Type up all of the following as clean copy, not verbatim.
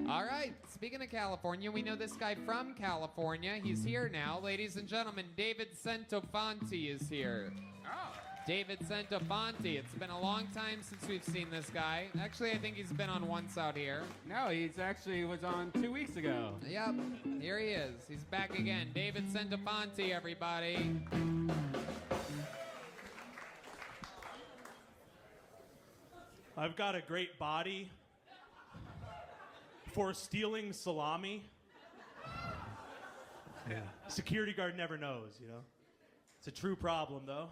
All right, speaking of California, we know this guy from California. He's here now. Ladies and gentlemen, David Centofanti is here. Oh. David Centofanti. It's been a long time since we've seen this guy. Actually, I think he's been on once out here. No, he's actually was on 2 weeks ago. Yep, here he is. He's back again. David Centofanti, everybody. I've got a great body for stealing salami. Yeah. Security guard never knows, you know. It's a true problem, though.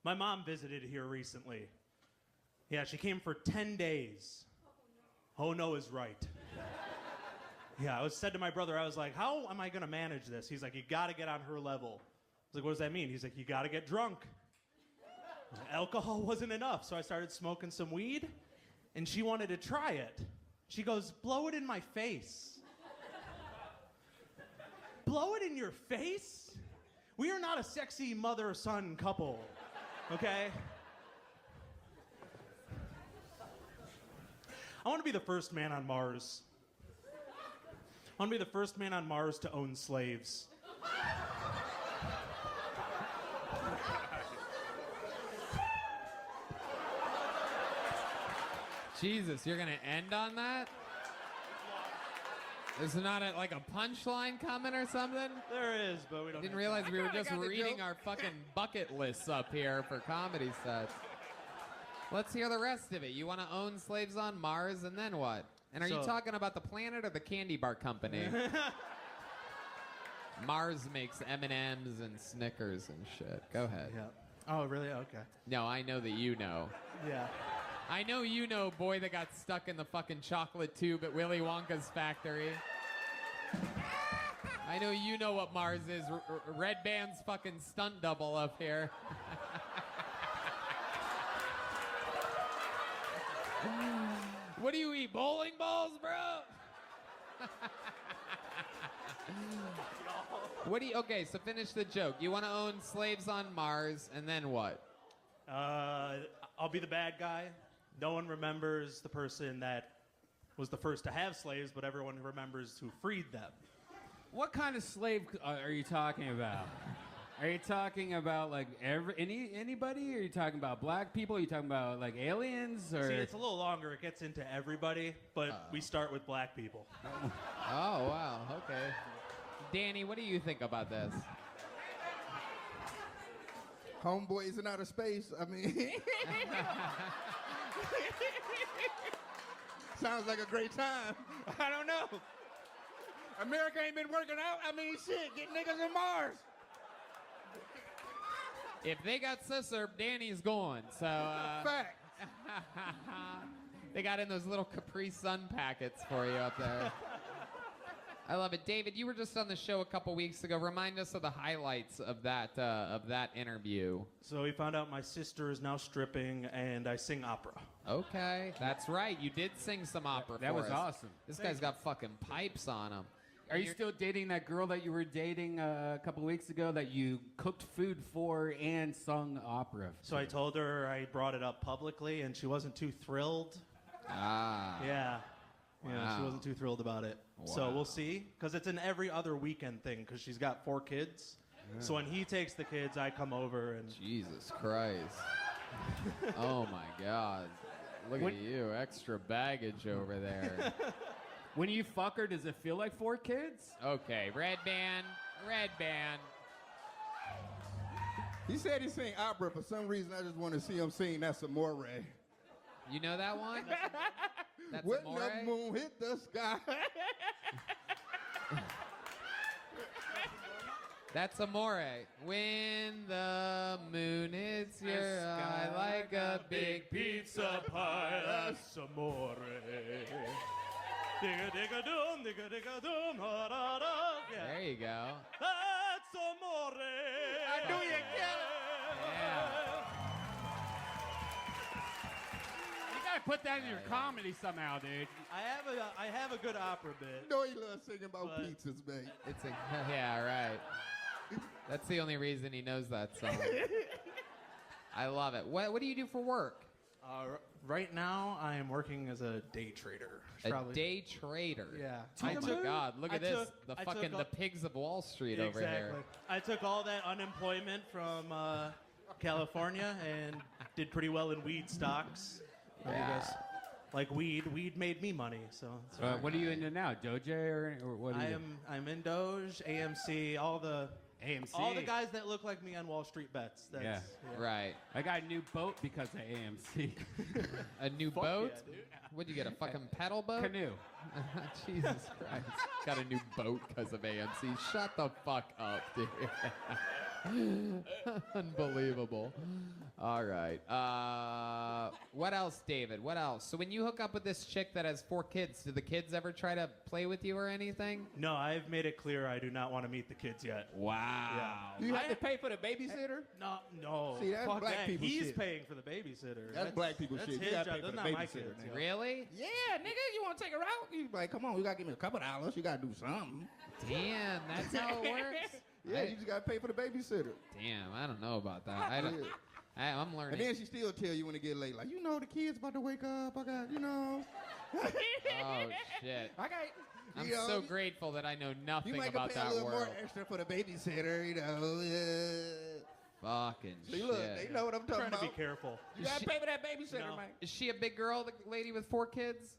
My mom visited here recently. Yeah, she came for 10 days. Oh, no is right. Yeah, I said to my brother, I was like, how am I going to manage this? He's like, you got to get on her level. I was like, what does that mean? He's like, you got to get drunk. Alcohol wasn't enough, so I started smoking some weed, and she wanted to try it. She goes, blow it in my face. Blow it in your face? We are not a sexy mother-son couple, okay? I want to be the first man on Mars. I want to be the first man on Mars to own slaves. Jesus, you're gonna end on that? There's not like a punchline coming or something? There is, but we don't. Didn't realize we were just reading our fucking bucket lists up here for comedy sets. Let's hear the rest of it. You want to own slaves on Mars, and then what? And are you talking about the planet or the candy bar company? Mars makes M&Ms and Snickers and shit. Go ahead. Yeah. Oh, really? Okay. No, I know that you know. Yeah. I know you know, boy that got stuck in the fucking chocolate tube at Willy Wonka's factory. I know you know what Mars is. Red Band's fucking stunt double up here. What do you eat? Bowling balls, bro? What do you? Okay, so finish the joke. You want to own slaves on Mars, and then what? I'll be the bad guy. No one remembers the person that was the first to have slaves, but everyone remembers who freed them. What kind of slave are you talking about? Are you talking about like anybody? Are you talking about black people? Are you talking about like aliens? Or See, it's a little longer. It gets into everybody, but we start with black people. Oh, wow. Okay. Danny, what do you think about this? Homeboys in outer space. I mean, sounds like a great time. I don't know. America ain't been working out. I mean, shit, get niggas on Mars. If they got Sisser, Danny's going. So Fact. they got in those little Capri Sun packets for you up there. I love it. David, you were just on the show a couple weeks ago. Remind us of the highlights of that interview. So we found out my sister is now stripping, and I sing opera. Okay, that's right. You did sing some opera That for was us. awesome. This guy's got fucking pipes on him. Are you still dating that girl that you were dating a couple of weeks ago that you cooked food for and sung opera for? So I told her I brought it up publicly, and she wasn't too thrilled. Ah. Yeah. Yeah, Wow. she wasn't too thrilled about it. Wow. So we'll see, because it's an every other weekend thing, because she's got 4 kids. Yeah. So when he takes the kids, I come over and... Jesus Christ. Oh, my God. Look at you. Extra baggage over there. When you fuck her, does it feel like 4 kids? Okay, Red Band. He said he sang opera. For some reason, I just want to see him sing That's Amore. You know that one? That's When Amore? the moon hit the sky. That's Amore. When the moon hits your eye like a big pizza pie. That's amore. Digga digga doom, digga digga doom, ha da da. There you go. That's amore. I knew you'd get it. Yeah. You gotta put that in your comedy somehow, dude. I have a good opera bit. No, he loves singing about pizzas, man. It's a, yeah, right. That's the only reason he knows that song. I love it. What do you do for work? Right now, I am working as a day trader. Day trader. Yeah. Oh my God! Look at this. I took The pigs of Wall Street over here. I took all that unemployment from California and did pretty well in weed stocks. Because, like weed made me money. So. What are you into now? Doge or what? I'm in Doge, AMC, all the guys that look like me on Wall Street bets. Yeah. Right. I got a new boat because of AMC. A new boat? Yeah, dude. What'd you get? A fucking pedal boat? Canoe. Jesus Christ. Got a new boat because of AMC. Shut the fuck up, dude. Unbelievable. All right. What else, David? What else? So when you hook up with this chick that has 4 kids, do the kids ever try to play with you or anything? No, I've made it clear I do not want to meet the kids yet. Wow. Do you have to pay for the babysitter? No. See, that's Fuck black that. people He's shit. paying for the babysitter. That's black people that's shit. You His gotta job. pay for That's the not my babysitter, kids. nigga. Really? Yeah, nigga, you want to take her out? You like, come on, you got to give me a couple dollars. You got to do something. Damn, that's how it works? Yeah, you just got to pay for the babysitter. Damn, I don't know about that. I'm learning. And then she still tell you when it get late, like, you know, the kid's about to wake up. I got, you know. Oh, shit. I got. I'm you know, so grateful that I know nothing you might about pay a that little world. more extra for the babysitter, you know. Fucking See, shit. look, they know what I'm talking Trying about. to be careful. You got to pay for that babysitter, No. man. Is she a big girl, the lady with 4 kids?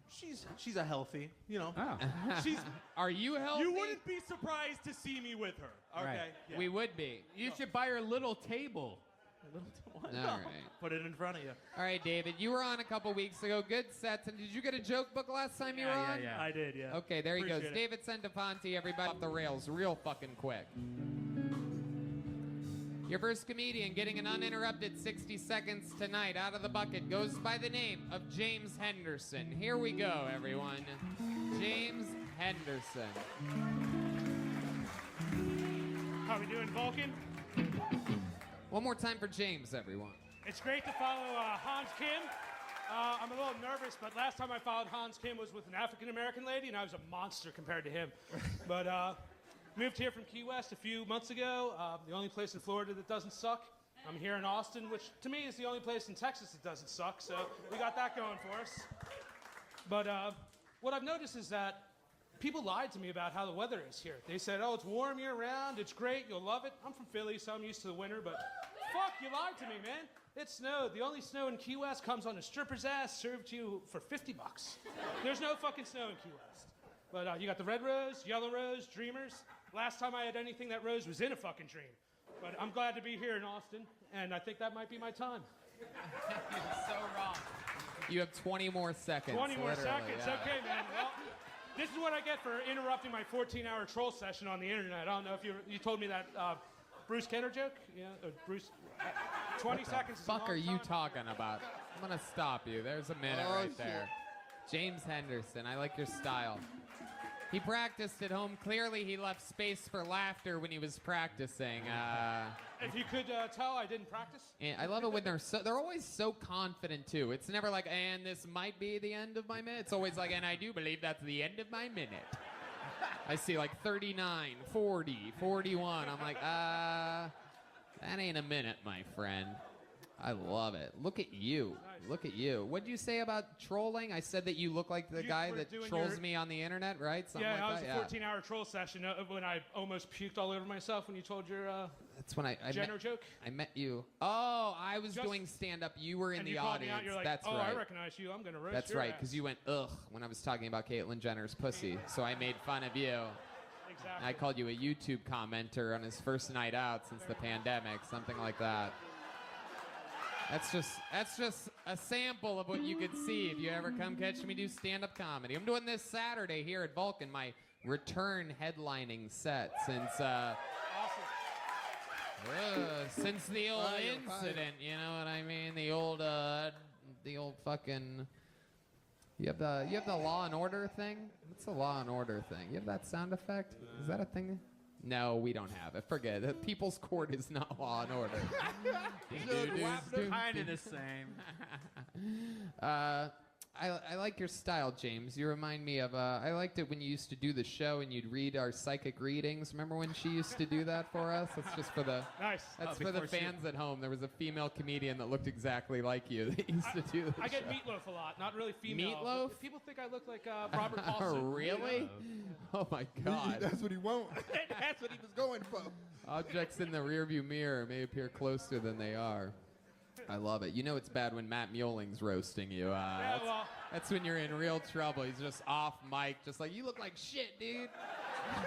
She's a healthy, you know. Oh. She's. Are you healthy? You wouldn't be surprised to see me with her. Okay. Right. Yeah. We would be. You should buy her a little table. All right. Put it in front of you. All right, David. You were on a couple weeks ago. Good sets. And did you get a joke book last time you were on? Yeah. I did, yeah. Okay, there he goes. Appreciate it. David Centofanti, everybody off the rails real fucking quick. Your first comedian getting an uninterrupted 60 seconds tonight out of the bucket goes by the name of James Henderson. Here we go, everyone. James Henderson. How we doing, Vulcan? One more time for James, everyone. It's great to follow Hans Kim. I'm a little nervous, but last time I followed Hans Kim was with an African-American lady, and I was a monster compared to him. But moved here from Key West a few months ago, the only place in Florida that doesn't suck. I'm here in Austin, which to me is the only place in Texas that doesn't suck, so we got that going for us. But what I've noticed is that people lied to me about how the weather is here. They said, oh, it's warm year-round, it's great, you'll love it. I'm from Philly, so I'm used to the winter, but fuck, you lied to me, man. It snowed. The only snow in Key West comes on a stripper's ass, served to you for $50. There's no fucking snow in Key West. But you got the red rose, yellow rose, dreamers. Last time I had anything that rose was in a fucking dream. But I'm glad to be here in Austin, and I think that might be my time. You're so wrong. You have 20 more seconds. 20 more literally, seconds. yeah. Okay, man. Well, this is what I get for interrupting my 14-hour troll session on the internet. I don't know if you told me that Bruce Kenner joke. Yeah, Bruce. 20 seconds. Fuck is a are long you time. talking about? I'm gonna stop you. There's a minute right there. James Henderson. I like your style. He practiced at home. Clearly, he left space for laughter when he was practicing. If you could tell, I didn't practice. And I love it when they're always so confident too. It's never like, and this might be the end of my minute. It's always like, and I do believe that's the end of my minute. I see like 39, 40, 41. I'm like, that ain't a minute, my friend. I love it. Look at you. Nice. Look at you. What did you say about trolling? I said that you look like the You guy were that doing trolls your- me on the internet, right? Something Yeah, like I that. was a 14-hour troll session when I almost puked all over myself when you told your That's when I Jenner met, joke. I met you. Oh, I was Just- doing stand-up. You were in And the you called me audience. out. You're like, That's oh, right. I recognize you. I'm gonna roast That's your right, ass. because you went ugh when I was talking about Caitlyn Jenner's pussy. So I made fun of you. Exactly. And I called you a YouTube commenter on his first night out since the pandemic, something like that. That's just a sample of what you could see if you ever come catch me do stand-up comedy. I'm doing this Saturday here at Vulcan, my return headlining set since since the old incident. You know what I mean? The old fucking. You have the Law and Order thing. What's the Law and Order thing? You have that sound effect? Is that a thing? No, we don't have it. Forget it. People's Court is not Law and Order. Kind of the same. I like your style, James. You remind me of, I liked it when you used to do the show and you'd read our psychic readings. Remember when she used to do that for us? That's just for the... Nice. That's for the fans at home. There was a female comedian that looked exactly like you that used to do this I get show. Meatloaf a lot, not really female. Meatloaf? But people think I look like Robert Paulson. Really? Oh my God. That's what he want. That's what he was going for. Objects in the rearview mirror may appear closer than they are. I love it. You know it's bad when Matt Muelling's roasting you. That's when you're in real trouble. He's just off mic, just like, you look like shit, dude.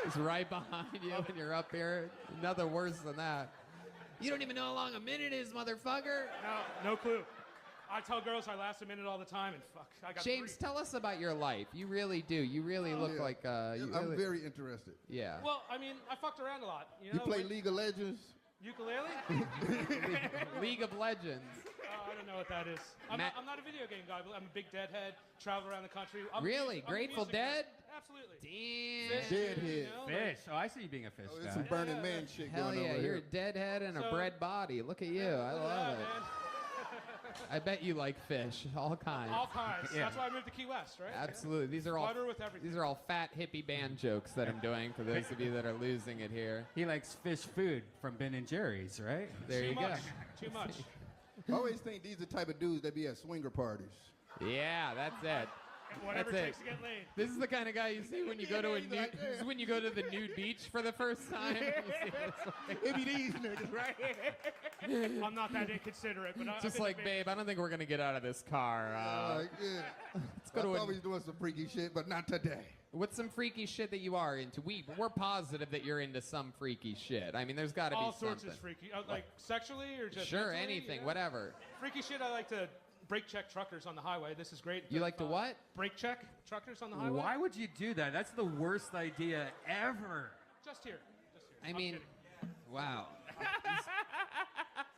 He's right behind you and you're up here. Nothing worse than that. You don't even know how long a minute is, motherfucker. No clue. I tell girls I last a minute all the time, and fuck, I got James, 3. tell us about your life. You really do. You really look Yeah. like... I'm very interested. Yeah. Well, I mean, I fucked around a lot. You know, You play like- League of Legends? Ukulele? League of Legends. I don't know what that is. I'm not a video game guy, but I'm a big Deadhead, travel around the country. Really? I'm a Grateful music Dead? guy. Absolutely. Damn. Deadhead. Fish. Oh, I see you being a fish Oh, guy. there's some Burning Man shit Hell going yeah, over you're here. a deadhead and a So- bread body. Look at you. I Look at love that, it. man. I bet you like fish, all kinds. All kinds. Yeah. That's why I moved to Key West, right? Absolutely. These are all Butter with everything. these are all fat hippie band jokes that I'm doing for those of you that are losing it here. He likes fish food from Ben and Jerry's, right? There Too you much. go. Too much. I always think these are the type of dudes that be at swinger parties. Yeah, that's it. Whatever That's it it. takes to get laid. This is the kind of guy you see when you go to a Yeah, he's nude. like, yeah. This is when you go to the nude beach for the first time. You see this? It be these niggas, right? I'm not that inconsiderate, but Just like, babe, I don't think we're gonna get out of this car. Yeah. Let's go I to thought we was doing some freaky shit, but not today. What's some freaky shit that you are into? We're positive that you're into some freaky shit. I mean, there's got to be all something. sorts of freaky, like sexually or just Sure, mentally, anything, yeah. whatever. Freaky shit. I like to brake check truckers on the highway. This is great. You like to what? Brake check truckers on the highway. Why would you do that? That's the worst idea ever. Just here. I I'm mean, kidding. wow.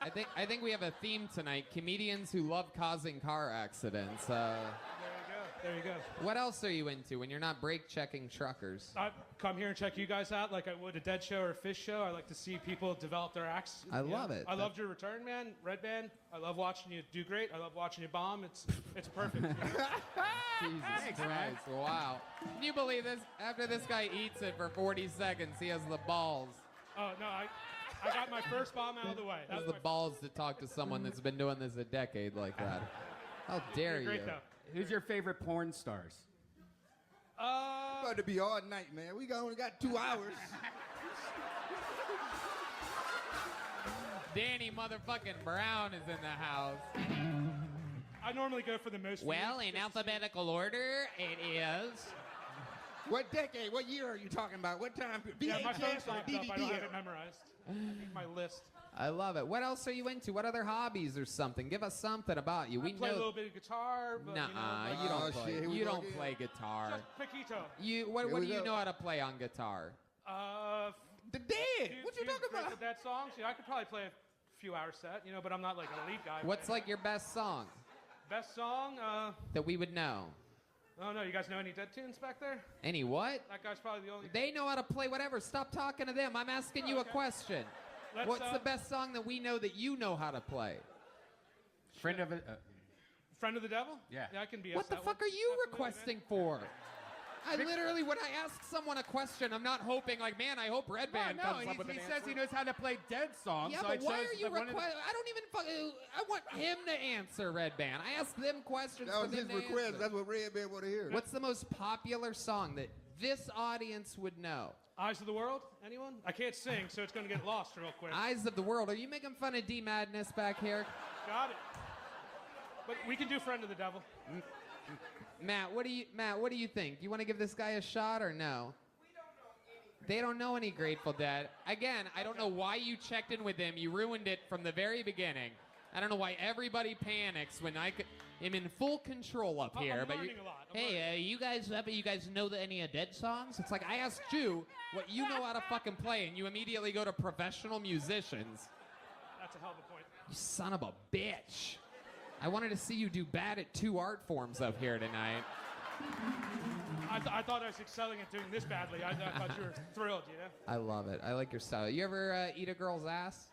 I think we have a theme tonight: comedians who love causing car accidents. There you go. What else are you into when you're not brake checking truckers? I come here and check you guys out like I would a Dead show or a Fish show. I like to see people develop their acts. I you know? love it. I loved your return, man. Red Band. I love watching you do great. I love watching you bomb. It's perfect. Jesus Christ! Wow. Can you believe this? After this guy eats it for 40 seconds, he has the balls. Oh no, I got my first bomb out of the way. He has That's the my balls to talk to someone that's been doing this a decade like that. How dare you? great though. Who's your favorite porn stars? About to be all night, man. We only got 2 hours. Danny motherfucking Brown is in the house. I normally go for the most. Well, views in just to see- alphabetical order, it is. What decade? What year are you talking about? What time? Yeah, my phone's VHS or locked up. I don't DVD? have it memorized. My list. I love it. What else are you into? What other hobbies or something? Give us something about you. I We play a know. little bit of guitar, but Nuh-uh, you you know, Oh, don't play. shit, here we You go don't again. play guitar. just Paquito. What Here do we you go. know how to play on guitar? The Dead. What you talking about? That song? See, I could probably play a few hour set, you know, but I'm not like an elite guy. What's like your best song Best song? that we would know? Oh no, you guys know any Dead tunes back there? Any what? That guy's probably the only. They know how to play whatever. Stop talking to them. I'm asking you a okay. question. Let's, What's the best song that we know that you know how to play? Friend of a. Friend of the Devil? Yeah. Yeah, I can be. What the fuck are you requesting for? I literally, when I ask someone a question, I'm not hoping like, man, I hope Red Band comes up with an he answer. says he knows how to play Dead songs. Yeah, so but I why chose are you the one of the- requesting? I don't even fucking. I want him to answer Red Band. I ask them questions That for was them his to request. answer. That's what Red Bear want to hear. What's the most popular song that this audience would know? Eyes of the World? Anyone? I can't sing, so it's gonna get lost real quick. Eyes of the World. Are you making fun of D Madness back here? Got it. But we can do Friend of the Devil. Matt, what do you think? You want to give this guy a shot or no? They don't know any Grateful Dead. Again, I don't know why you checked in with them. You ruined it from the very beginning. I don't know why everybody panics when am in full control up I'm here. But learning a lot. I'm hey, learning. you guys know any Dead songs? It's like I asked you what you know how to fucking play, and you immediately go to professional musicians. That's a hell of a point. You son of a bitch. I wanted to see you do bad at 2 art forms up here tonight. I thought I was excelling at doing this badly. I thought you were thrilled, you know? I love it. I like your style. You ever eat a girl's ass?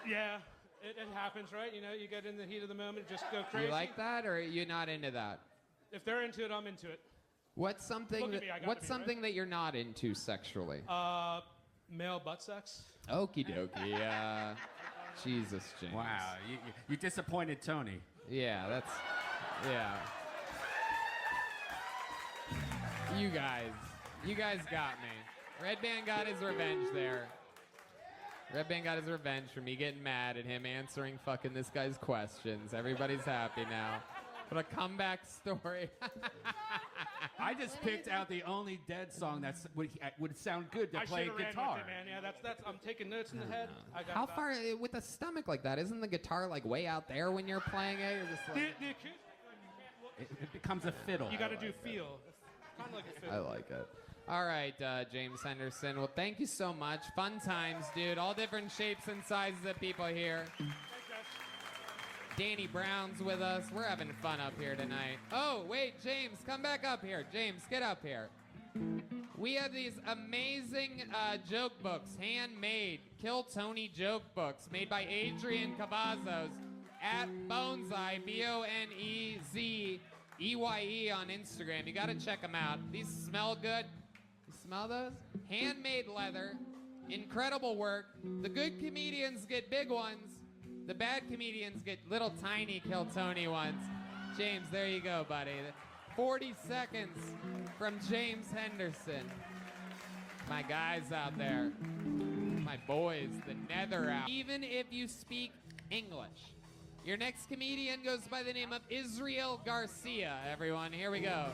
Yeah, it happens, right? You know, you get in the heat of the moment, just go crazy. You like that, or are you not into that? If they're into it, I'm into it. What's something Look at me, I gotta what's be, something that you're not into sexually? Male butt sex. Okie dokie. Jesus, James. Wow, you disappointed Tony. Yeah, that's. Yeah. You guys got me. Red Band got his revenge there. Red Band got his revenge for me getting mad at him answering fucking this guy's questions. Everybody's happy now. What a comeback story. I just picked out the only Dead song that would sound good to play should've ran guitar. with it, man. Yeah, that's. I'm taking notes in the head. I got How that. far with a stomach like that? Isn't the guitar like way out there when you're playing it? You're just like, The acoustic, you can't look. It becomes a fiddle. You got to do feel. Kind of like a fiddle. I like it. All right, James Henderson. Well, thank you so much. Fun times, dude. All different shapes and sizes of people here. Thanks, guys. Danny Brown's with us. We're having fun up here tonight. Oh, wait, James, come back up here. James, get up here. We have these amazing joke books, handmade, Kill Tony joke books, made by Adrian Cavazos at Bonsai, BONEZEYE on Instagram. You got to check them out. These smell good. You smell those? Handmade leather, incredible work. The good comedians get big ones. The bad comedians get little tiny Kill Tony ones. James, there you go, buddy. 40 seconds from James Henderson. My guys out there. My boys, the nether out. Even if you speak English. Your next comedian goes by the name of Israel Garcia, everyone. Here we go.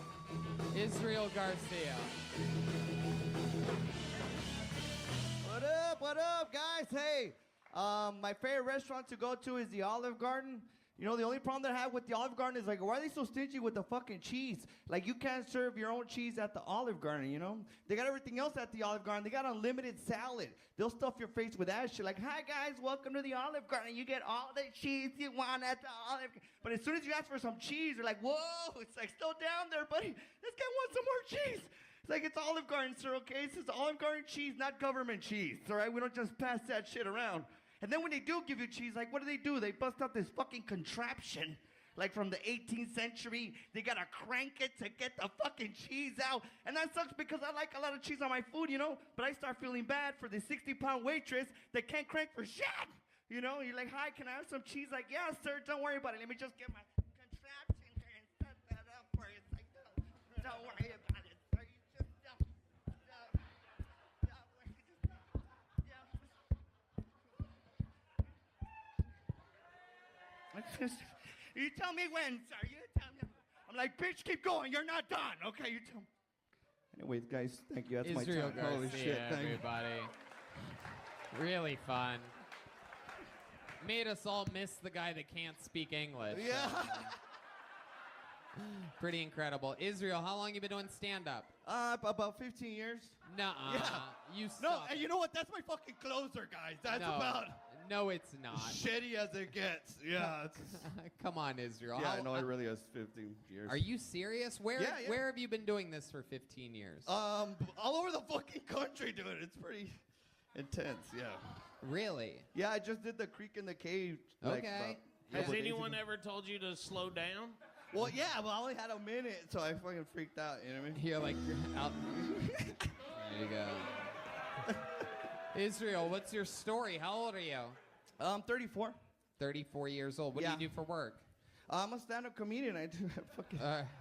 Israel Garcia. What up, guys? Hey, my favorite restaurant to go to is the Olive Garden. You know, the only problem that I have with the Olive Garden is like, why are they so stingy with the fucking cheese? Like, you can't serve your own cheese at the Olive Garden, you know? They got everything else at the Olive Garden. They got unlimited salad. They'll stuff your face with that shit. Like, hi, guys, welcome to the Olive Garden. You get all the cheese you want at the Olive Garden. But as soon as you ask for some cheese, they're like, whoa, it's like still down there, buddy. This guy wants some more cheese. It's like, it's Olive Garden, sir, okay? It's Olive Garden cheese, not government cheese, all right? We don't just pass that shit around. And then when they do give you cheese, like, what do? They bust out this fucking contraption, like from the 18th century. They gotta crank it to get the fucking cheese out. And that sucks because I like a lot of cheese on my food, you know? But I start feeling bad for the 60-pound waitress that can't crank for shit. You know, you're like, hi, can I have some cheese? Like, yeah, sir, don't worry about it. Let me just get my contraption here and set that up for you. It's like, don't worry about it, sir. You just don't worry. You tell me when, sir. You tell me. I'm like, bitch, keep going. You're not done. Okay, you tell me. Anyways, guys, thank you. That's Israel my time. Holy Garcia, shit, thank you. everybody. Really fun. Made us all miss the guy that can't speak English. Yeah. Pretty incredible. Israel, how long you been doing stand-up? About 15 years. Nuh-uh. Yeah. You No, suck. and you know what? That's my fucking closer, guys. That's No. about No, it's not. shitty as it gets. Yeah. Come on, Israel. Yeah, How- no, it really is 15 years. Are you serious? Where Yeah, yeah. where have you been doing this for 15 years? All over the fucking country, dude. It's pretty intense. Yeah. Really? Yeah, I just did the Creek in the Cave. Like, Okay. about a Yeah. Has couple days anyone ago. ever told you to slow down? Well, yeah, but I only had a minute, so I fucking freaked out. You know what I mean? You're like you're out. There you go. Israel, what's your story? How old are you? 34. 34 years old. What Yeah. do you do for work? I'm a stand-up comedian. I do fucking.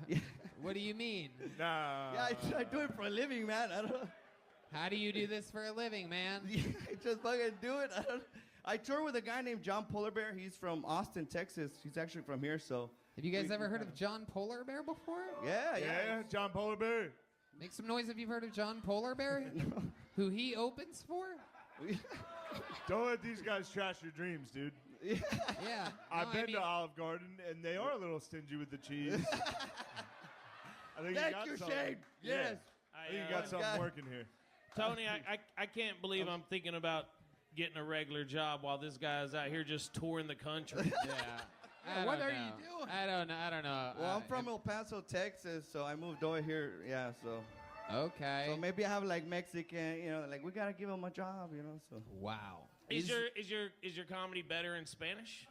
Yeah. What do you mean? Yeah, I do it for a living, man. I don't. How do you do this for a living, man? I just fucking do it. I tour with a guy named John Polar Bear. He's from Austin, Texas. He's actually from here, so. Have you guys ever heard of John Polar Bear before? Yeah. John Polar Bear. Make some noise if you've heard of John Polar Bear, who he opens for. Don't let these guys trash your dreams, dude. Yeah. I've No, been I mean, to Olive Garden, and they are a little stingy with the cheese. I think Thank got you, something. Shane. Yeah. Yes. I think you got something God. working here. Tony, I can't believe I'm thinking about getting a regular job while this guy's out here just touring the country. Yeah. What don't are you know. doing? I don't know. Well, I'm from El Paso, Texas, so I moved over here. Yeah, so. Okay. So maybe I have like Mexican, you know, like we gotta give him a job, you know. So. Wow. Is your comedy better in Spanish?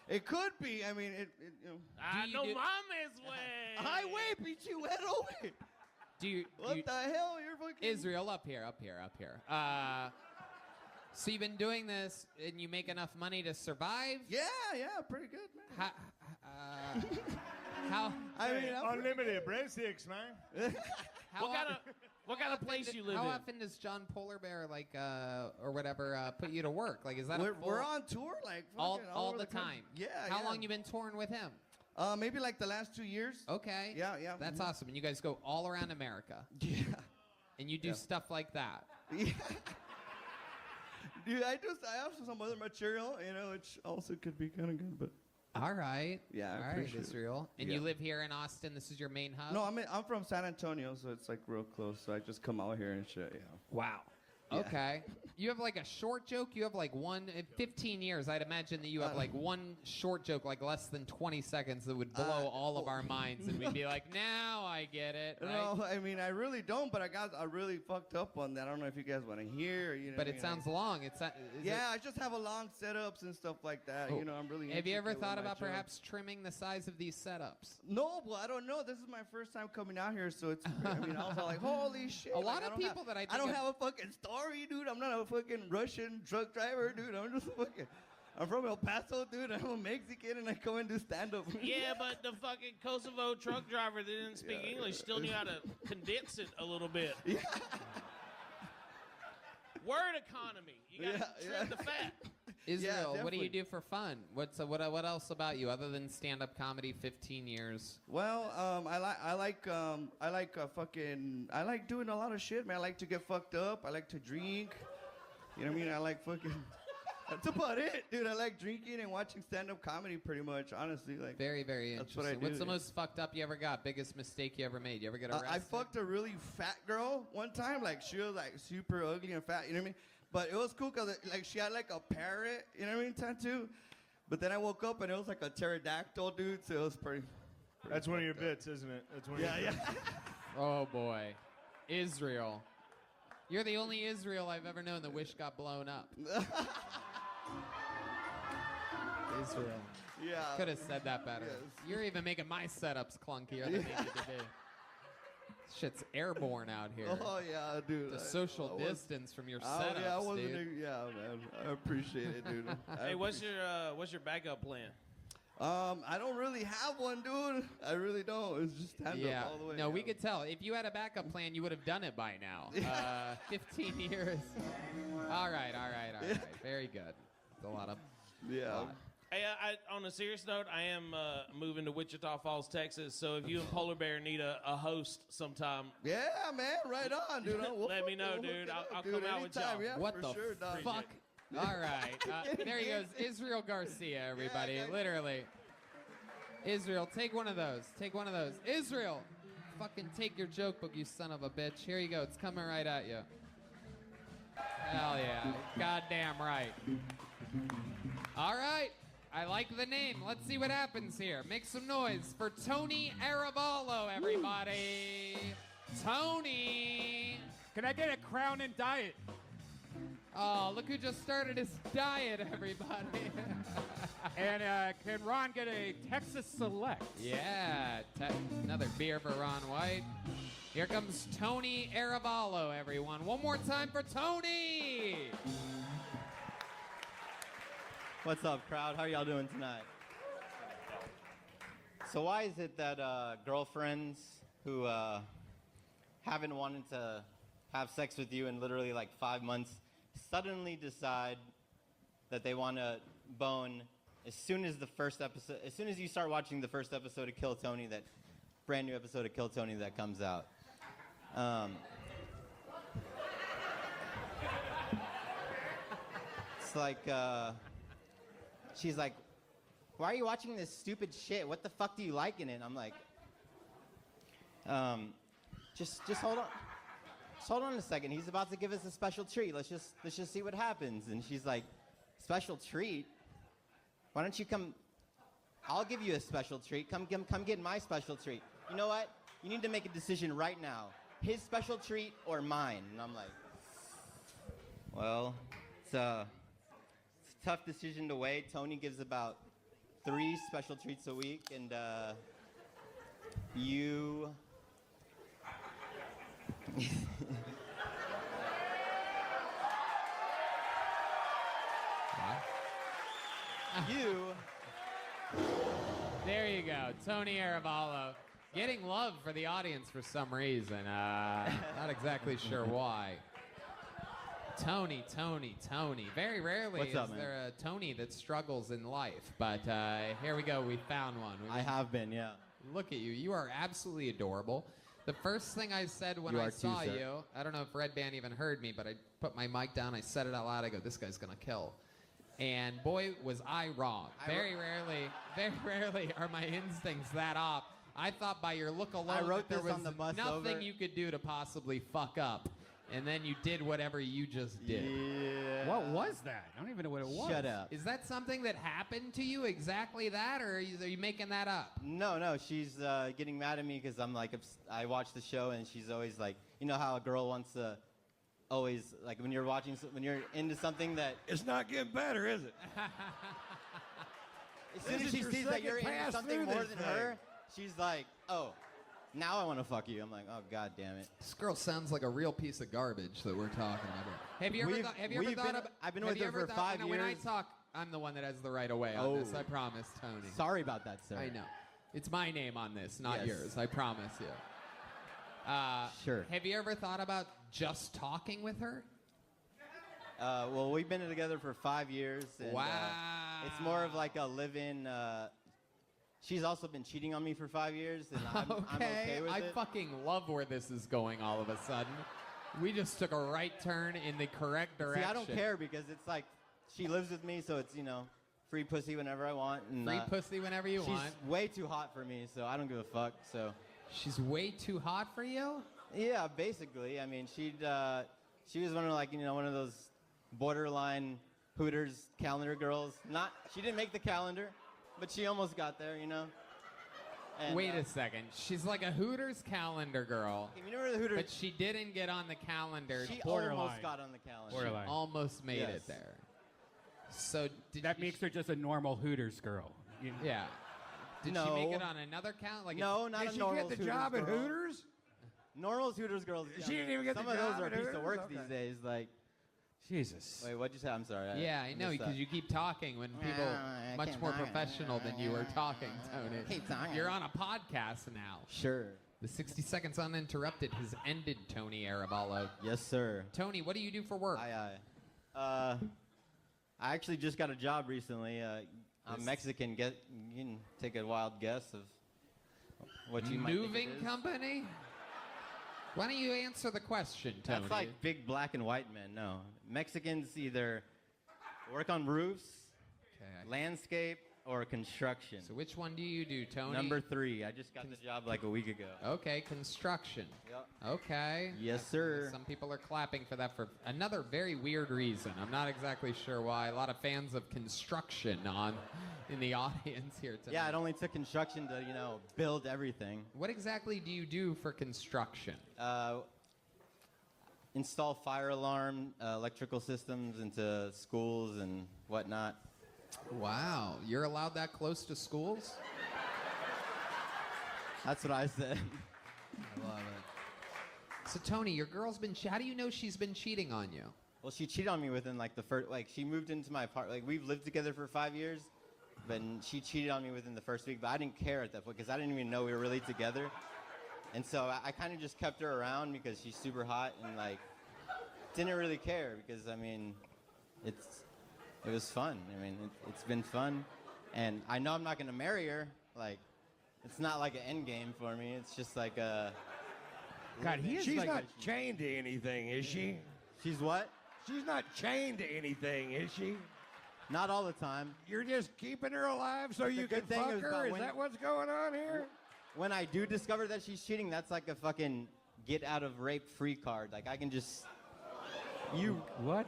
It could be. I mean, you know. I know mames way. Highway, pichuero, way. What the hell? You're fucking. Israel, up here. So you've been doing this, and you make enough money to survive? Yeah, pretty good, man. How? I mean, unlimited breadsticks, man. What kind of place you live in? How often does John Polar Bear or whatever put you to work? Like, is that we're on tour like all over the time? Yeah. How long you been touring with him? Maybe like the last 2 years. Okay. Yeah. That's awesome. And you guys go all around America. Yeah. And you do stuff like that. Yeah. Dude, I have some other material, which also could be kind of good, but. All right. Yeah, all right, Israel. And you live here in Austin. This is your main hub? No, I'm from San Antonio, so it's like real close. So I just come out here and shit. Yeah. Wow. Yeah. Okay. You have like a short joke? You have like in 15 years, I'd imagine that you have like one short joke, like less than 20 seconds that would blow all of our minds. And we'd be like, now I get it. Right? No, I mean, I really don't, but I really fucked up on that. I don't know if you guys want to hear. But it sounds long. I just have a long setups and stuff like that. Oh. I'm really Have you ever intricate thought with my about jokes. perhaps trimming the size of these setups? No, well, I don't know. This is my first time coming out here, so it's. I mean, I was like, holy shit. A lot of people that I think I don't have a fucking story, dude. I'm not a fucking Russian truck driver, dude. I'm from El Paso, dude. I'm a Mexican, and I come and do stand-up. Yeah, but the fucking Kosovo truck driver that didn't speak English still knew how to condense it a little bit. Yeah. Word economy. You gotta trim the fat. Israel, what do you definitely. do for fun? What else about you other than stand-up comedy? 15 years. Well, I like doing a lot of shit, man. I like to get fucked up. I like to drink. You know what I mean? I like fucking. That's about it, dude. I like drinking and watching stand-up comedy, pretty much. Honestly, like. Very, very That's interesting. what I do, What's the yeah. most fucked up you ever got? Biggest mistake you ever made? You ever get arrested? I fucked a really fat girl one time. Like, she was like super ugly and fat. You know what I mean? But it was cool because like she had like a parrot. You know what I mean? Tattoo. But then I woke up and it was like a pterodactyl, dude. So it was pretty. That's one of your bits, isn't it? That's one. Yeah. Oh boy, Israel. You're the only Israel I've ever known that wish got blown up. Israel. Yeah. Could have said that better. Yes. You're even making my setups clunkier than they needed to be. Shit's airborne out here. Oh yeah, dude. The social distance from your setups, yeah, I wasn't. dude. Yeah, man. I appreciate it, dude. Hey, what's your backup plan? I don't really have one, dude. I really don't. It's just stand up all the way. No, we could tell. If you had a backup plan, you would have done it by now. 15 years. All right. Very good. It's a lot of. Yeah. Hey, on a serious note, I am moving to Wichita Falls, Texas. So if you and Polar Bear need a host sometime, Yeah, man. Right on, dude. Let me know, dude. I'll come out with y'all. Yeah, What for the sure, dog. fuck? All right. There he goes. Israel Garcia, everybody. Yeah. Literally. Israel, take one of those. Take one of those. Israel, fucking take your joke book, you son of a bitch. Here you go. It's coming right at you. Hell yeah. Goddamn right. All right. I like the name. Let's see what happens here. Make some noise for Tony Aravallo, everybody. Tony. Can I get a Crown and Diet? Oh, look who just started his diet, everybody. And can Ron get a Texas Select? Yeah, another beer for Ron White. Here comes Tony Aravallo, everyone. One more time for Tony. What's up, crowd? How are y'all doing tonight? So why is it that girlfriends who haven't wanted to have sex with you in literally like 5 months suddenly decide that they want to bone as soon as you start watching the first episode of Kill Tony, that brand new episode of Kill Tony that comes out? It's like, she's like, why are you watching this stupid shit? What the fuck do you like in it? And I'm like, just hold on. Just hold on a second. He's about to give us a special treat. Let's just see what happens. And she's like, special treat? Why don't you come? I'll give you a special treat. Come get my special treat. You know what? You need to make a decision right now. His special treat or mine? And I'm like, well, it's a tough decision to weigh. Tony gives about 3 special treats a week, and you. You. There you go, Tony Aravallo. Getting love for the audience for some reason. Not exactly sure why. Tony. Very rarely What's up, is man? there a Tony that struggles in life, but here we go. We found one. I have been, yeah. Look at you. You are absolutely adorable. The first thing I said when You I are too, saw sir. you, I don't know if Red Band even heard me, but I put my mic down. I said it out loud. I go, this guy's going to kill. And boy, was I wrong. Very rarely are my instincts that off. I thought by your look alone I wrote that there this was on the bus nothing over. you could do to possibly fuck up. And then you did whatever you just did. Yeah. What was that? I don't even know what it was. Shut up. Is that something that happened to you, exactly that, or are you making that up? No, she's getting mad at me because I'm like, I watch the show and she's always like, you know how a girl wants to always, like when you're into something that, It's not getting better, is it? as soon This as is she your sees that second you're into pass something through more this than thing. her, she's like, oh, now I want to fuck you. I'm like, oh, god damn it. This girl sounds like a real piece of garbage that we're talking about. Have you ever We've- thought? Have you ever we've thought been- about? I've been have with you her ever for thought- 5 When I years. talk, I'm the one that has the right of way on this. I promise, Tony. Sorry about that, sir. I know. It's my name on this, not Yes. yours. I promise you. Sure. Have you ever thought about just talking with her? Well, we've been together for 5 years. And, Wow. it's more of like a live-in. She's also been cheating on me for 5 years, and I'm okay with I it. fucking love where this is going all of a sudden. We just took a right turn in the correct direction. See, I don't care because it's like she lives with me, so it's free pussy whenever I want. And, Free pussy whenever you she's want. way too hot for me, so I don't give a fuck. So She's way too hot for you? yeah, basically. I mean, she was one of one of those borderline Hooters calendar girls. She didn't make the calendar, but she almost got there, And, Wait a second. She's like a Hooters calendar girl, You remember the Hooters? but she didn't get on the calendar. She borderline. almost got on the calendar. Borderline. Almost made Yes. it there. So did That she- makes her just a normal Hooters girl. Yeah. Did she No. make it on another count? Like No, not Did a she normal get the job at girl. Hooters? Normal Hooters girls. She didn't even get some the of those job are a at piece of Hooters? work Okay. these days. Like, Jesus. wait, what'd you say? I'm sorry. Yeah, I know missed because that. you keep talking when people I much keep more talking. professional than you are talking, Tony. Keep talking. You're on a podcast now. Sure. The 60 Seconds Uninterrupted has ended, Tony Araballo. Yes, sir. Tony, what do you do for work? I actually just got a job recently. I'm Mexican. You can take a wild guess of what you might think Moving it is. company? Why don't you answer the question, Tony? That's like big black and white men. No, Mexicans either work on roofs, Okay. landscape, or construction. So which one do you do, Tony? Number 3. I just got the job like a week ago. Okay, construction. Yep. Okay. Yes, sir. Some people are clapping for that for another very weird reason. I'm not exactly sure why. A lot of fans of construction in the audience here tonight. Yeah, it only took construction to, build everything. What exactly do you do for construction? Install fire alarm, electrical systems into schools and whatnot. Wow, you're allowed that close to schools? That's what I said. I love it. So Tony, your girl's been. How do you know she's been cheating on you? Well, she cheated on me within the first. She moved into my apartment. We've lived together for 5 years, but she cheated on me within the first week. But I didn't care at that point because I didn't even know we were really together. And so I kind of just kept her around because she's super hot and didn't really care because it was fun. It's been fun, and I know I'm not gonna marry her. It's not like an end game for me. It's just like a. God, he is She's like not chained to anything, is she? She's what? She's not chained to anything, is she? Not all the time. You're just keeping her alive so you can good thing fuck is her? about Is when- that what's going on here? When I do discover that she's cheating, that's like a fucking get out of rape free card. Like I can just. What?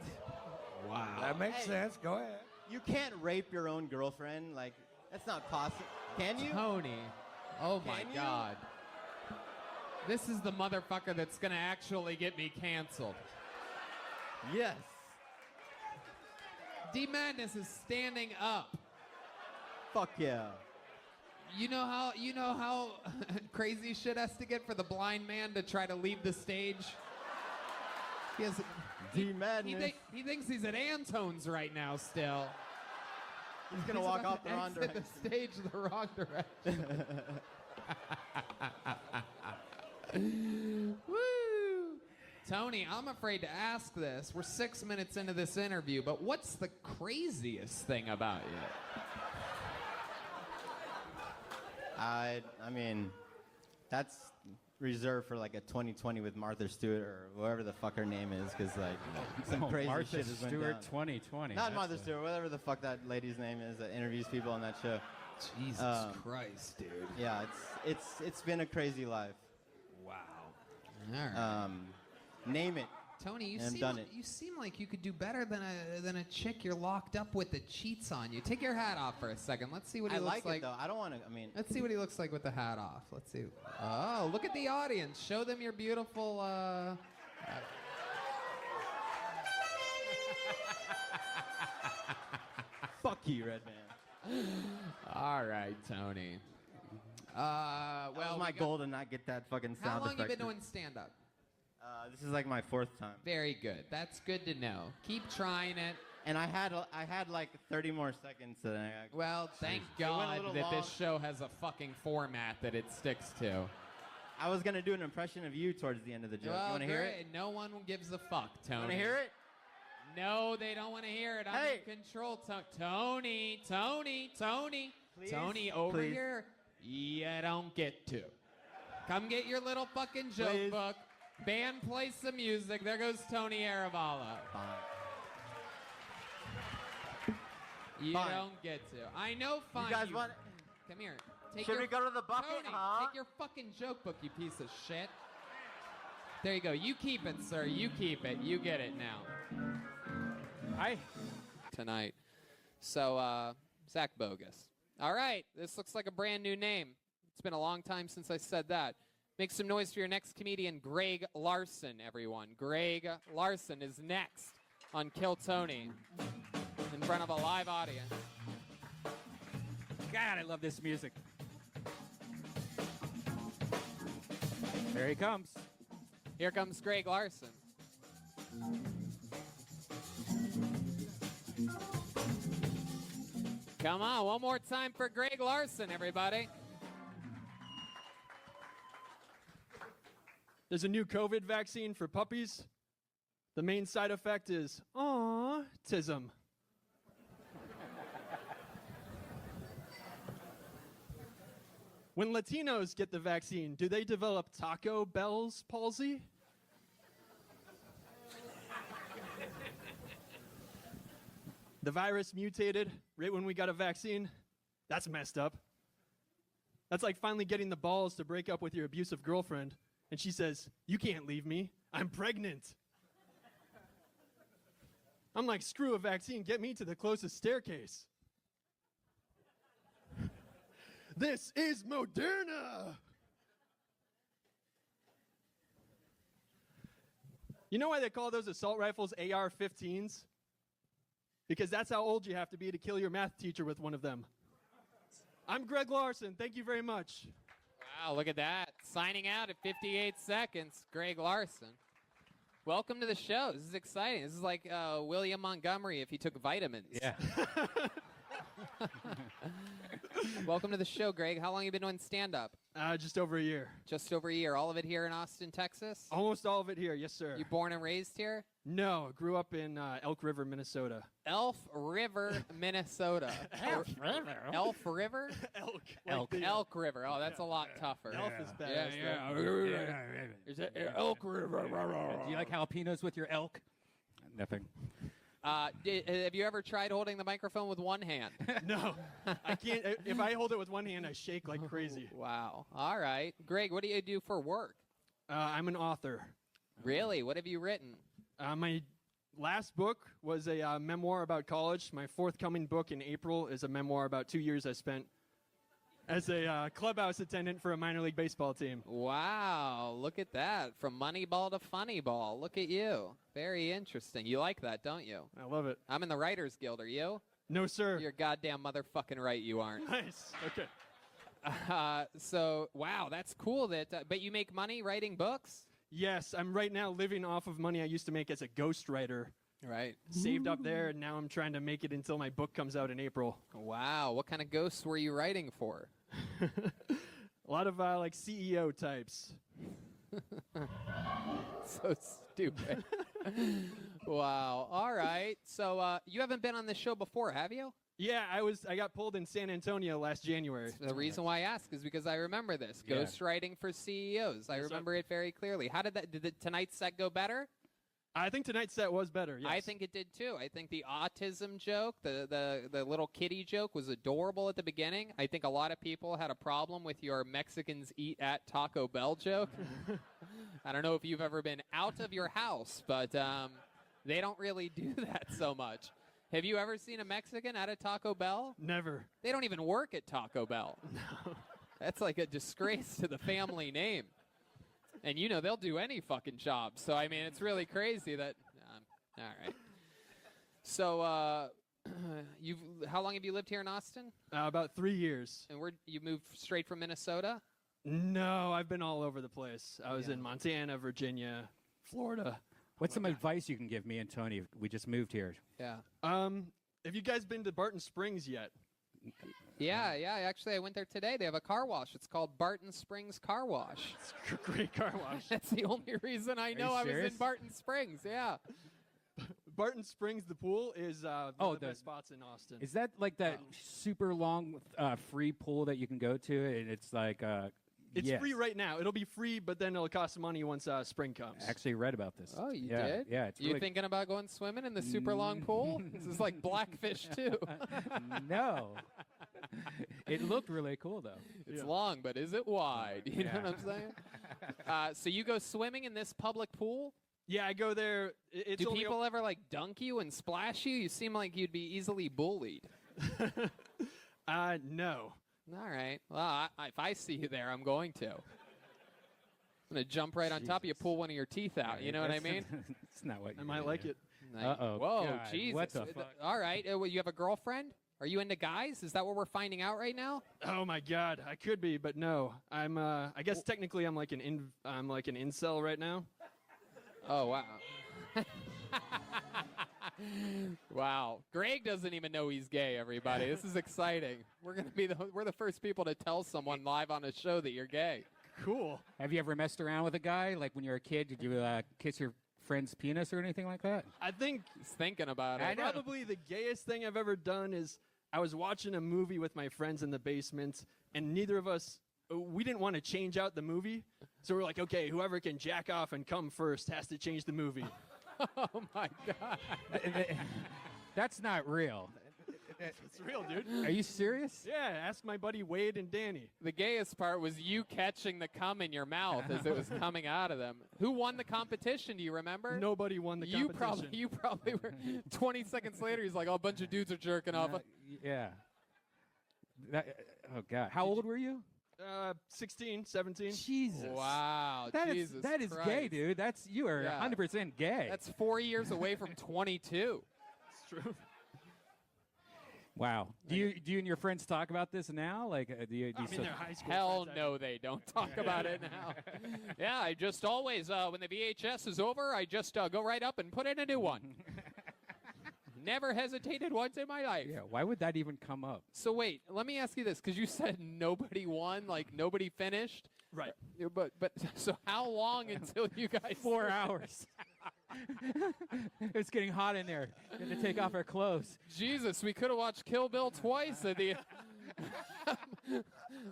Wow. That makes Hey. sense. Go ahead. You can't rape your own girlfriend. That's not possible. Can you? Tony, oh my Can you? God. This is the motherfucker that's gonna actually get me canceled. Yes. D Madness is standing up. Fuck yeah. You know how crazy shit has to get for the blind man to try to leave the stage? He has D-Madness. he thinks he's at Antone's right now still. He's gonna walk off the wrong direction. The stage the wrong direction. Woo! Tony, I'm afraid to ask this. We're 6 minutes into this interview, but what's the craziest thing about you? I mean, that's reserved for like a 2020 with Martha Stewart or whatever the fuck her name is, because like some crazy Martha shit has went Stewart down. 2020. Not Martha Stewart, whatever the fuck that lady's name is that interviews people on that show. Jesus Christ, dude. Yeah, it's been a crazy life. Wow. All right. Name it. Tony, you seem like you could do better than a chick you're locked up with that cheats on you. Take your hat off for a second. Let's see what he looks like. I like it though. I don't want to. I mean. Let's see what he looks like with the hat off. Let's see. Oh, look at the audience. Show them your beautiful. Fuck you, Redman. All right, Tony. Well, that was my goal to not get that fucking sound How long effect. you been doing stand-up? This is like my 4th time. Very good. That's good to know. Keep trying it. And I had like 30 more seconds than I actually. Well, thank God that this show has a fucking format that it sticks to. I was gonna do an impression of you towards the end of the joke. Well, you wanna hear it? No one gives a fuck, Tony. Wanna hear it? No, they don't want to hear it. I'm in control. Tony. Please? Tony, over Please. here. You don't get to. Come get your little fucking joke Please. book. Band plays some music. There goes Tony Aravala. Fine. You Fine. don't get to. I know fine. You guys want? Come here. Should we go to the bucket, Tony, huh? take your fucking joke book, you piece of shit. There you go. You keep it, sir. You keep it. You get it now. Hi. Tonight. So, Zach Bogus. All right. This looks like a brand new name. It's been a long time since I said that. Make some noise for your next comedian, Greg Larson, everyone. Greg Larson is next on Kill Tony in front of a live audience. God, I love this music. There he comes. Here comes Greg Larson. Come on, one more time for Greg Larson, everybody. There's a new COVID vaccine for puppies. The main side effect is autism. When Latinos get the vaccine, do they develop Taco Bell's palsy? The virus mutated right when we got a vaccine. That's messed up. That's like finally getting the balls to break up with your abusive girlfriend. And she says, "You can't leave me. I'm pregnant." I'm like, screw a vaccine. Get me to the closest staircase. This is Moderna. You know why they call those assault rifles AR-15s? Because that's how old you have to be to kill your math teacher with one of them. I'm Greg Larson. Thank you very much. Wow, look at that. Signing out at 58 seconds, Greg Larson. Welcome to the show. This is exciting. This is like William Montgomery if he took vitamins. Yeah. Welcome to the show, Greg. How long have you been doing stand-up? Just over a year. Just over a year. All of it here in Austin, Texas? Almost all of it here, yes, sir. You born and raised here? No, grew up in Elk River, Minnesota. Elf River, Minnesota. Elf River? Elf River? Elk. Elk. Elk River. Oh, that's a lot tougher. Elf is bad. Is it Elk River? Do you like jalapenos with your elk? Nothing. Have you ever tried holding the microphone with one hand? No, I can't. If I hold it with one hand, I shake like crazy. Wow. All right. Greg, what do you do for work? I'm an author. Really? What have you written? My last book was a memoir about college. My forthcoming book in April is a memoir about 2 years I spent as a clubhouse attendant for a minor league baseball team. Wow. Look at that. From Moneyball to Funnyball. Look at you. Very interesting. You like that, don't you? I love it. I'm in the Writers Guild. Are you? No, sir. You're goddamn motherfucking right you aren't. Nice. Okay. So, wow, that's cool. But you make money writing books? Yes, I'm right now living off of money I used to make as a ghostwriter. Right. Saved up there, and now I'm trying to make it until my book comes out in April. Wow. What kind of ghosts were you writing for? A lot of like CEO types. So stupid. Wow. All right. So you haven't been on this show before, have you? Yeah, I got pulled in San Antonio last January. The reason why I ask is because I remember this. Yeah. Ghostwriting for CEOs. I remember it very clearly. How did tonight's set go better? I think tonight's set was better, yes. I think it did too. I think the autism joke, the little kitty joke was adorable at the beginning. I think a lot of people had a problem with your Mexicans eat at Taco Bell joke. I don't know if you've ever been out of your house, but they don't really do that so much. Have you ever seen a Mexican at a Taco Bell? Never. They don't even work at Taco Bell. No. That's like a disgrace to the family name. And, you know, they'll do any fucking job. So, I mean, it's really crazy that... all right. So, how long have you lived here in Austin? About 3 years. And you moved straight from Minnesota? No, I've been all over the place. I was in Montana, Virginia, Florida. What's some advice you can give me and Tony? We just moved here. Yeah. Have you guys been to Barton Springs yet? Yeah. Actually, I went there today. They have a car wash. It's called Barton Springs Car Wash. It's a great car wash. That's the only reason I know I was in Barton Springs. Yeah. Barton Springs, the pool, is one of the best spots in Austin. Is that like that super long free pool that you can go to? And it's like... It's free right now. It'll be free, but then it'll cost money once spring comes. I actually read about this. Oh, you did? Yeah. It's you really thinking about going swimming in the super long pool? This is like Blackfish, too. No. It looked really cool, though. It's long, but is it wide? You know what I'm saying? So you go swimming in this public pool? Yeah, I go there. Do people ever, like, dunk you and splash you? You seem like you'd be easily bullied. No. All right. Well, if I see you there, I'm going to. I'm going to jump right on top of you, pull one of your teeth out. You know what I mean? It's not what I might like it. Uh-oh. Whoa, God, Jesus. what the fuck? All right. You have a girlfriend? Are you into guys? Is that what we're finding out right now? Oh my God, I could be, but no. I'm. I guess technically I'm like an incel right now. Oh wow. Wow. Greg doesn't even know he's gay, everybody. This is exciting. We're the first people to tell someone live on a show that you're gay. Cool. Have you ever messed around with a guy? Like when you were a kid, did you kiss your friend's penis or anything like that? I think he's thinking about it. Probably the gayest thing I've ever done is I was watching a movie with my friends in the basement, and neither of us, we didn't want to change out the movie. So we're like, okay, whoever can jack off and come first has to change the movie. Oh, my God. That's not real. It's real, dude. Are you serious? Yeah, ask my buddy Wade and Danny. The gayest part was you catching the cum in your mouth as it was coming out of them. Who won the competition, do you remember? Nobody won the competition. You probably were. 20 seconds later, he's like, oh, a bunch of dudes are jerking off. Yeah. Oh, God. How old were you? 16, 17. Jesus. Wow. That is Christ. gay, dude. You are 100% gay. That's 4 years away from 22. It's true. Wow. Do you and your friends talk about this now? Like, do you they're high school Hell friends, no, they don't talk about it now. Yeah, I just always, when the VHS is over, I just go right up and put in a new one. Never hesitated once in my life. Yeah, why would that even come up? So wait, let me ask you this, because you said nobody won, like nobody finished. Right. But so how long until you guys? 4 hours. It's getting hot in there. We had to take off our clothes. Jesus, we could have watched Kill Bill twice at the.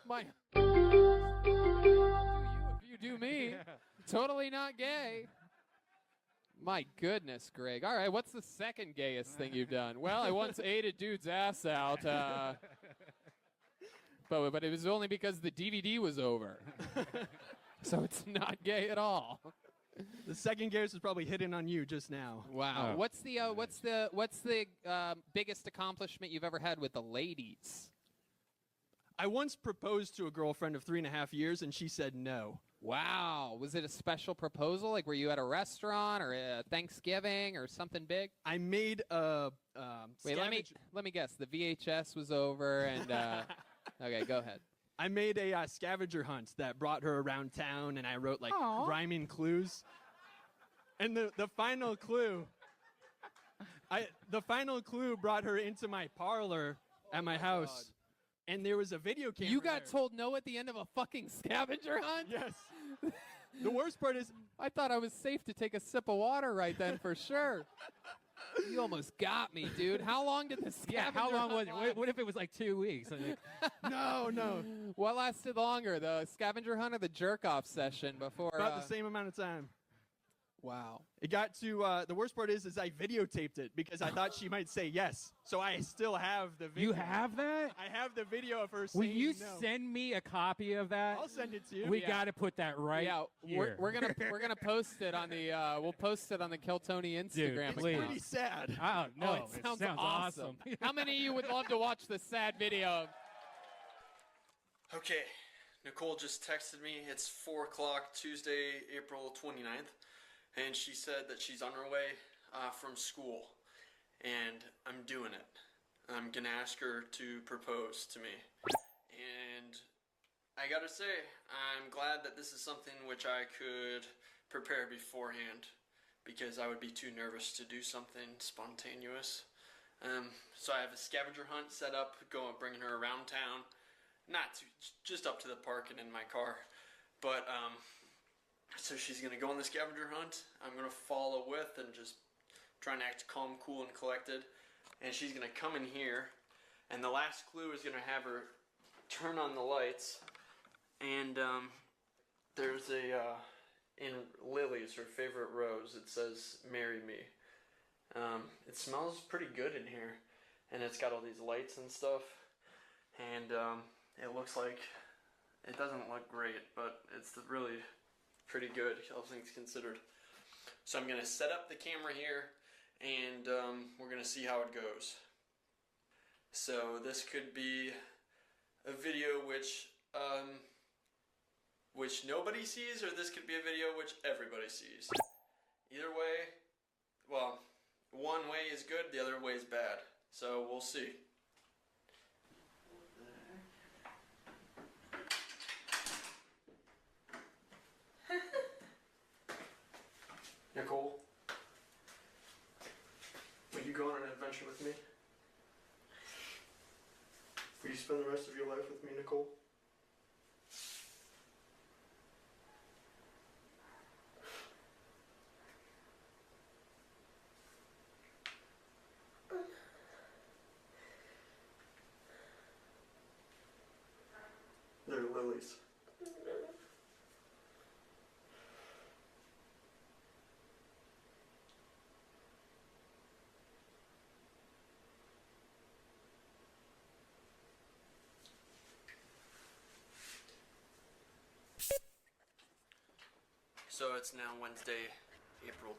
My. Do you if you do me? Totally not gay. My goodness, Greg. All right, what's the second gayest thing you've done? Well, I once ate a dude's ass out. But it was only because the DVD was over. So it's not gay at all. The second gayest is probably hitting on you just now. Wow. What's the biggest accomplishment you've ever had with the ladies? I once proposed to a girlfriend of 3.5 years, and she said no. Wow. Was it a special proposal? Like, were you at a restaurant or a Thanksgiving or something big? I made a Wait, let me guess. The VHS was over and okay, go ahead. I made a scavenger hunt that brought her around town, and I wrote like rhyming clues. And the final clue, the final clue brought her into my parlor at my house, and there was a video camera. You got there. told no at the end of a fucking scavenger hunt? Yes. The worst part is, I thought I was safe to take a sip of water right then for sure. You almost got me, dude. How long did the scavenger how long was hunt it? last? What if it was like 2 weeks? no. What lasted longer, the scavenger hunt or the jerk-off session before? About the same amount of time. Wow. It got to, the worst part is I videotaped it because I thought she might say yes. So I still have the video. You have that? I have the video of her Will saying you no. send me a copy of that? I'll send it to you. We got to put that right here. We're gonna post it on the we'll post it on the Kiltony Instagram. It's please. pretty sad. Oh, no. it sounds awesome. How many of you would love to watch the sad video? Okay, Nicole just texted me. It's 4 o'clock Tuesday, April 29th, and she said that she's on her way from school, and I'm doing it. I'm gonna ask her to propose to me, and I gotta say, I'm glad that this is something which I could prepare beforehand, because I would be too nervous to do something spontaneous. So I have a scavenger hunt set up, bringing her around town. Just up to the park and in my car. But, so she's going to go on the scavenger hunt. I'm going to follow with and just try and act calm, cool, and collected. And she's going to come in here. And the last clue is going to have her turn on the lights. And, there's in Lily's, her favorite rose, it says, "Marry me." It smells pretty good in here. And it's got all these lights and stuff. And, it looks like, it doesn't look great, but it's really pretty good, all things considered. So I'm going to set up the camera here, and we're going to see how it goes. So this could be a video which nobody sees, or this could be a video which everybody sees. Either way, well, one way is good, the other way is bad. So we'll see. Nicole, will you go on an adventure with me? Will you spend the rest of your life with me, Nicole? They're lilies. So it's now Wednesday, April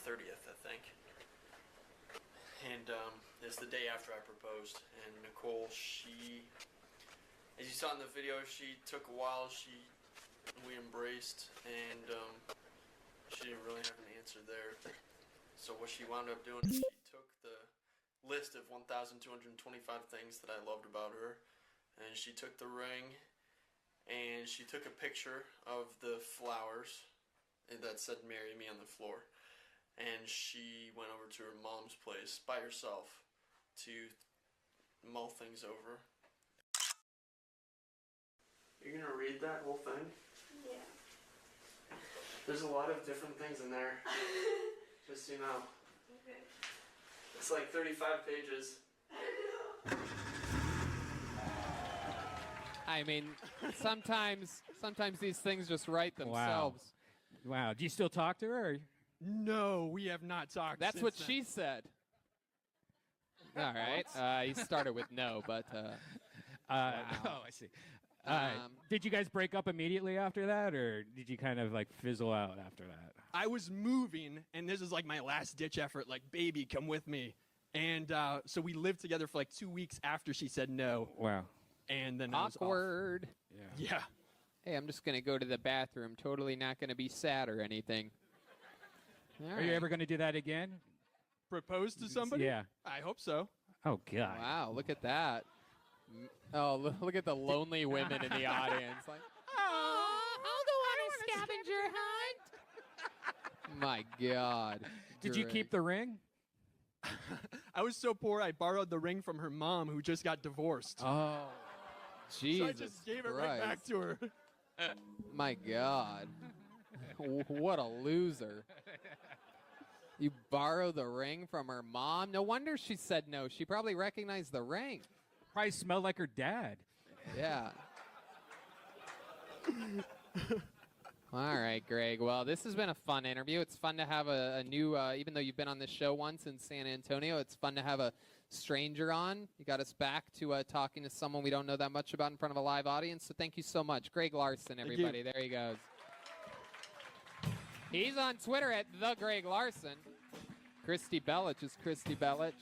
30th, I think. And it's the day after I proposed. And Nicole, she, as you saw in the video, she took a while. We embraced, and she didn't really have an answer there. So what she wound up doing is she took the list of 1,225 things that I loved about her, and she took the ring, and she took a picture of the flowers that said "Marry me" on the floor. And she went over to her mom's place by herself to mull things over. You're gonna read that whole thing? Yeah. There's a lot of different things in there. Just so you know. Okay. It's like 35 pages. I mean, sometimes these things just write themselves. Wow. Do you still talk to her? Or? No, we have not talked. That's since what then. she said. All right. You started with no, but. Oh, I see. Did you guys break up immediately after that, or did you kind of like fizzle out after that? I was moving, and this is like my last ditch effort. Like, baby, come with me. And so we lived together for like 2 weeks after she said no. Wow. And then I was off. Awkward. Yeah. Hey, I'm just going to go to the bathroom. Totally not going to be sad or anything. All Are you right. ever going to do that again? Propose to somebody? Yeah. I hope so. Oh, God. Wow, look at that. Oh, look at the lonely women in the audience. Like, I'll go on a scavenger hunt. my God. Did you keep the ring? I was so poor, I borrowed the ring from her mom, who just got divorced. Oh, Jesus So I just gave it right back to her. My God. What a loser. You borrow the ring from her mom? No wonder she said no. She probably recognized the ring. Probably smelled like her dad. Yeah. All right, Greg. Well, this has been a fun interview. It's fun to have a new, even though you've been on this show once in San Antonio, it's fun to have a stranger on. You got us back to talking to someone we don't know that much about in front of a live audience. So thank you so much. Greg Larson, everybody. There he goes. He's on Twitter at @the Greg Larson. Christy Bellich is Christy Bellich.